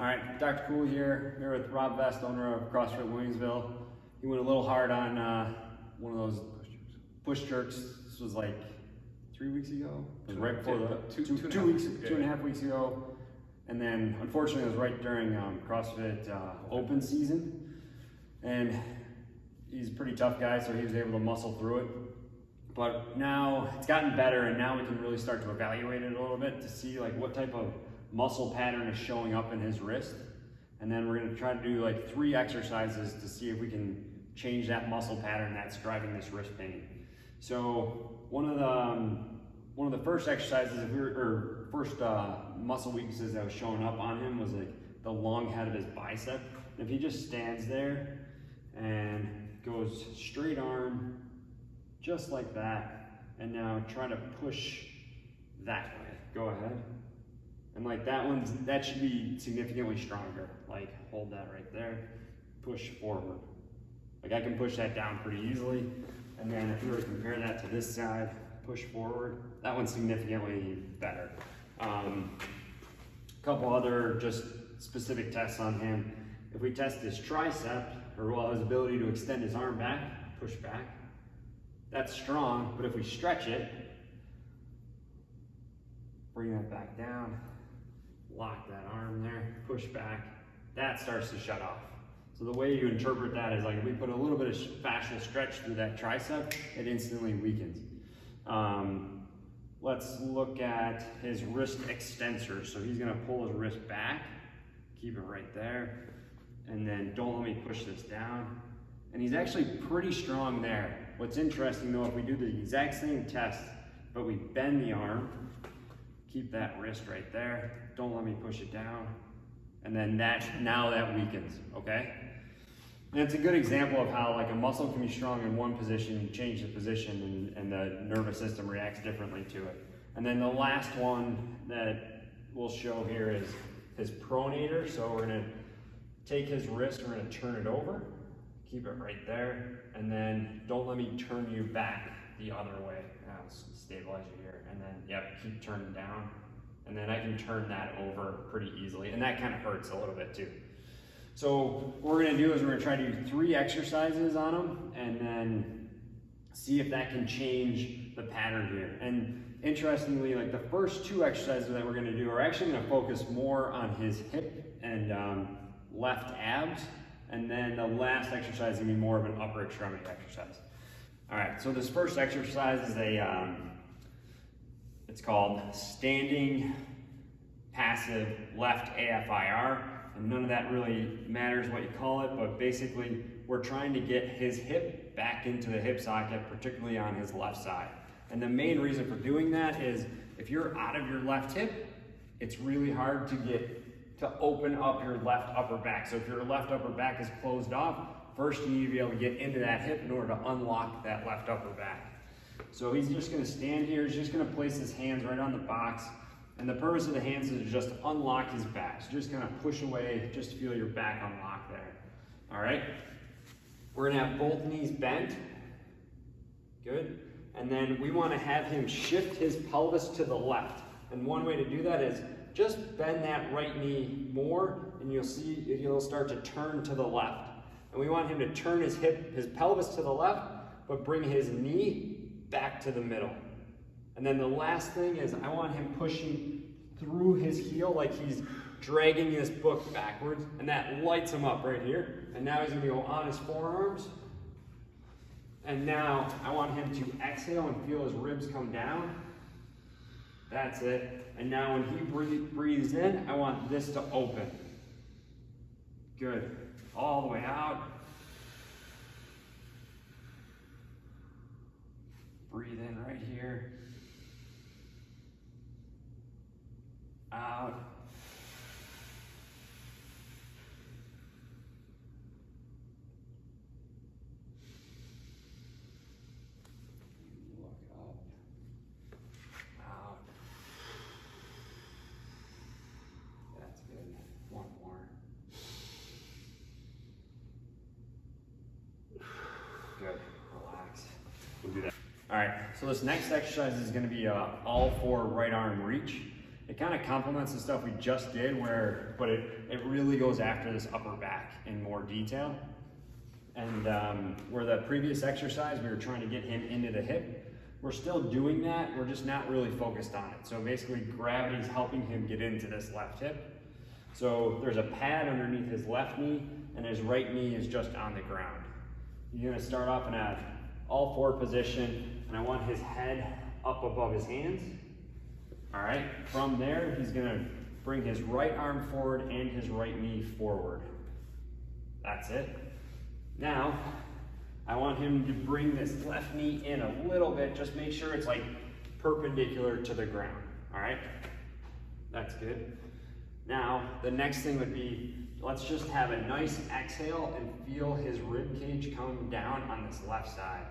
All right, Dr. Cool here with Rob Vest, owner of CrossFit Williamsville. He went a little hard on one of those push jerks. This was like 3 weeks ago. It was right before the two and a half weeks ago. And then unfortunately it was right during CrossFit open season. And he's a pretty tough guy, so he was able to muscle through it. But now it's gotten better, and now we can really start to evaluate it a little bit to see like what type of muscle pattern is showing up in his wrist. And then we're gonna try to do like 3 exercises to see if we can change that muscle pattern that's driving this wrist pain. So one of the first exercises, first muscle weaknesses that was showing up on him was like the long head of his bicep. And if he just stands there and goes straight arm, just like that, and now try to push that way. Go ahead. And like that should be significantly stronger. Like hold that right there, push forward. Like I can push that down pretty easily. And then if you were to compare that to this side, push forward, that one's significantly better. A couple other just specific tests on him. If we test his tricep, or his ability to extend his arm back, push back, that's strong, but if we stretch it, bring that back down, lock that arm there, push back, that starts to shut off. So the way you interpret that is like if we put a little bit of fascial stretch through that tricep, it instantly weakens. Let's look at his wrist extensor. So he's gonna pull his wrist back, keep it right there, and then don't let me push this down. And he's actually pretty strong there. What's interesting though, if we do the exact same test, but we bend the arm, keep that wrist right there, don't let me push it down, and then now that weakens, okay? And it's a good example of how like a muscle can be strong in one position, you change the position, and the nervous system reacts differently to it. And then the last one that we'll show here is his pronator. So we're gonna take his wrist, we're gonna turn it over, keep it right there, and then don't let me turn you back the other way. I'll stabilize you here, and then keep turning down. And then I can turn that over pretty easily, and that kind of hurts a little bit too. So what we're gonna do is we're gonna try to do 3 exercises on him, and then see if that can change the pattern here. And interestingly, like the first 2 exercises that we're gonna do are actually gonna focus more on his hip and left abs, and then the last exercise is gonna be more of an upper extremity exercise. All right, so this first exercise is it's called standing passive left AFIR, and none of that really matters what you call it, but basically we're trying to get his hip back into the hip socket, particularly on his left side. And the main reason for doing that is if you're out of your left hip, it's really hard to open up your left upper back. So if your left upper back is closed off, first you need to be able to get into that hip in order to unlock that left upper back. So he's just gonna stand here, he's just gonna place his hands right on the box, and the purpose of the hands is just to unlock his back. So just kind of push away, just to feel your back unlock there. All right? We're gonna have both knees bent. Good. And then we wanna have him shift his pelvis to the left. And one way to do that is just bend that right knee more, and you'll see it'll start to turn to the left. And we want him to turn his pelvis to the left, but bring his knee back to the middle. And then the last thing is I want him pushing through his heel like he's dragging this book backwards, and that lights him up right here. And now he's gonna go on his forearms. And now I want him to exhale and feel his ribs come down. That's it. And now when he breathes in, I want this to open. Good. All the way out. Breathe in right here. Out. Look up. Out. That's good. One more. Good. Relax. We'll do that. All right, so this next exercise is gonna be a all 4 right arm reach. It kind of complements the stuff we just did, but it really goes after this upper back in more detail. And where the previous exercise, we were trying to get him into the hip. We're still doing that, we're just not really focused on it. So basically gravity's helping him get into this left hip. So there's a pad underneath his left knee and his right knee is just on the ground. You're gonna start off in a all four position and I want his head up above his hands. All right, from there, he's gonna bring his right arm forward and his right knee forward. That's it. Now, I want him to bring this left knee in a little bit, just make sure it's like perpendicular to the ground, all right? That's good. Now, the next thing would be, let's just have a nice exhale and feel his rib cage come down on this left side.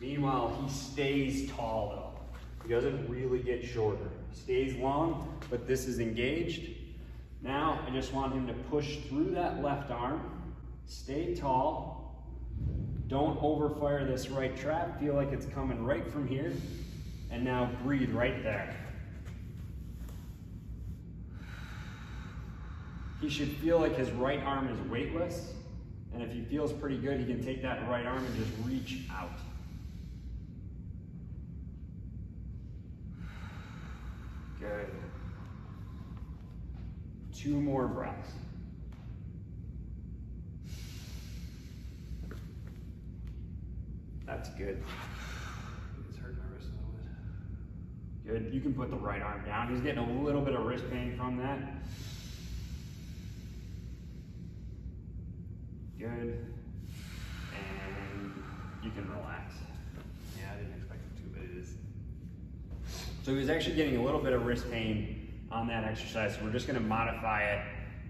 Meanwhile, he stays tall though. He doesn't really get shorter. He stays long, but this is engaged. Now, I just want him to push through that left arm, stay tall, don't overfire this right trap, feel like it's coming right from here, and now breathe right there. He should feel like his right arm is weightless, and if he feels pretty good, he can take that right arm and just reach out. Good. 2 more breaths. That's good. It's hurting my wrist a little bit. Good. You can put the right arm down. He's getting a little bit of wrist pain from that. Good. And you can relax. Yeah, I didn't expect it to, but it is. So he was actually getting a little bit of wrist pain on that exercise. So we're just gonna modify it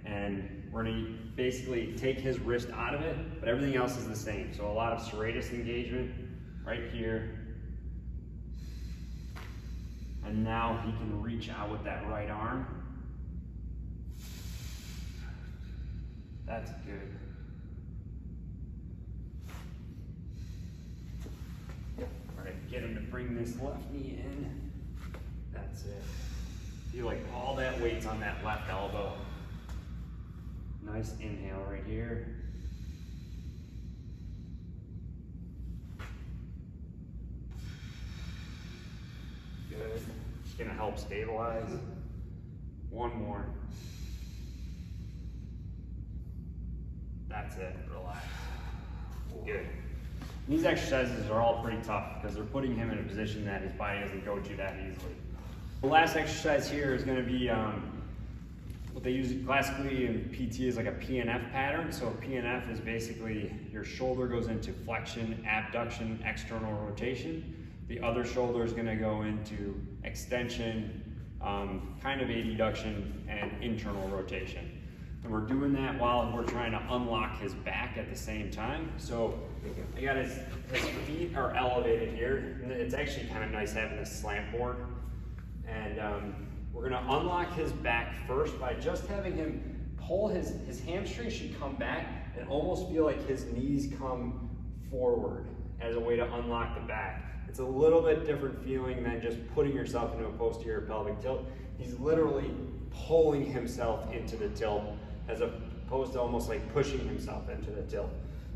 and we're gonna basically take his wrist out of it, but everything else is the same. So a lot of serratus engagement right here. And now he can reach out with that right arm. That's good. All right, get him to bring this left knee in. That's it. Feel like all that weight's on that left elbow. Nice inhale right here. Good. Just gonna help stabilize. 1 more. That's it, relax. Good. These exercises are all pretty tough because they're putting him in a position that his body doesn't go to that easily. The last exercise here is going to be what they use classically in PT is like a Pnf pattern. So a Pnf is basically your shoulder goes into flexion, abduction, external rotation. The other shoulder is going to go into extension, kind of adduction, and internal rotation. And we're doing that while we're trying to unlock his back at the same time. So I got his feet are elevated here. And it's actually kind of nice having this slant board. And we're gonna unlock his back first by just having him pull his hamstring should come back and almost feel like his knees come forward as a way to unlock the back. It's a little bit different feeling than just putting yourself into a posterior pelvic tilt. He's literally pulling himself into the tilt as opposed to almost like pushing himself into the tilt.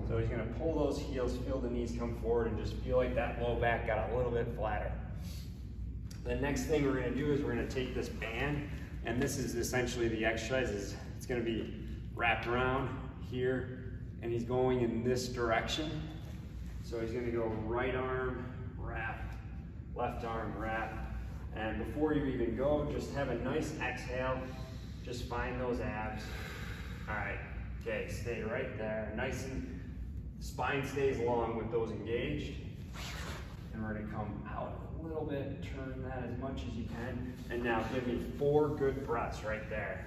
So he's gonna pull those heels, feel the knees come forward, and just feel like that low back got a little bit flatter. The next thing we're gonna do is we're gonna take this band, and this is essentially the exercise. It's gonna be wrapped around here, and he's going in this direction. So he's gonna go right arm, wrap, left arm, wrap. And before you even go, just have a nice exhale. Just find those abs. All right, okay, stay right there. Nice and spine stays long with those engaged. And we're gonna come out a little bit, turn that as much as you can. And now give me 4 good breaths right there.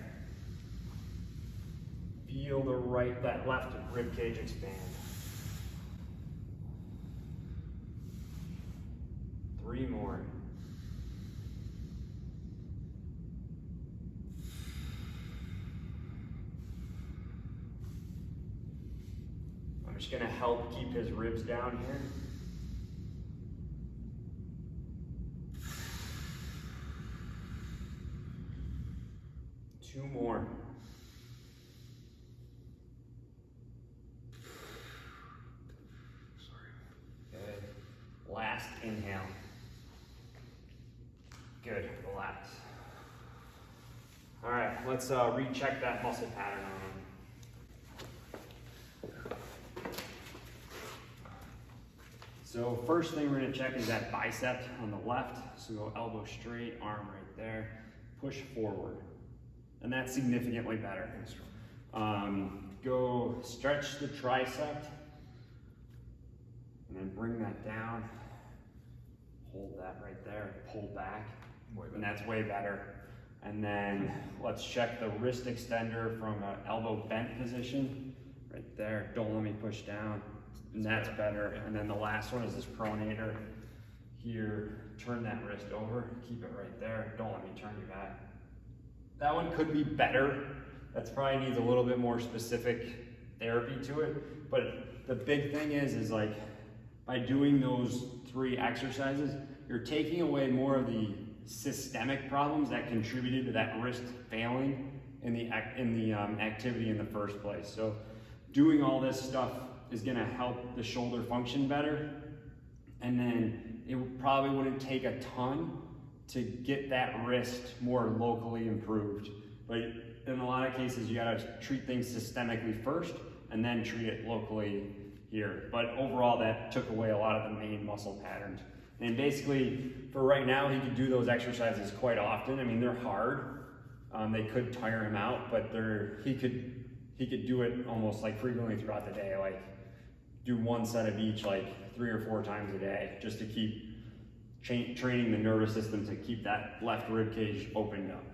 Feel that left rib cage expand. 3 more. I'm just gonna help keep his ribs down here. 2 more. Good. Last inhale. Good, relax. All right, let's recheck that muscle pattern on him. So first thing we're gonna check is that bicep on the left. So go elbow straight, arm right there, push forward. And that's significantly better. Go stretch the tricep, and then bring that down. Hold that right there, pull back, and that's way better. And then let's check the wrist extender from an elbow bent position, right there. Don't let me push down, and that's better. And then the last one is this pronator. Here, turn that wrist over, keep it right there. Don't let me turn you back. That one could be better. That's probably needs a little bit more specific therapy to it. But the big thing is like, by doing those 3 exercises, you're taking away more of the systemic problems that contributed to that wrist failing in the activity in the first place. So doing all this stuff is gonna help the shoulder function better. And then it probably wouldn't take a ton to get that wrist more locally improved. But in a lot of cases, you gotta treat things systemically first and then treat it locally here. But overall, that took away a lot of the main muscle patterns. And basically, for right now, he could do those exercises quite often. I mean, they're hard. They could tire him out, but he could do it almost like frequently throughout the day. Like do 1 set of each, like 3 or 4 times a day, just to keep training the nervous system to keep that left rib cage opened up.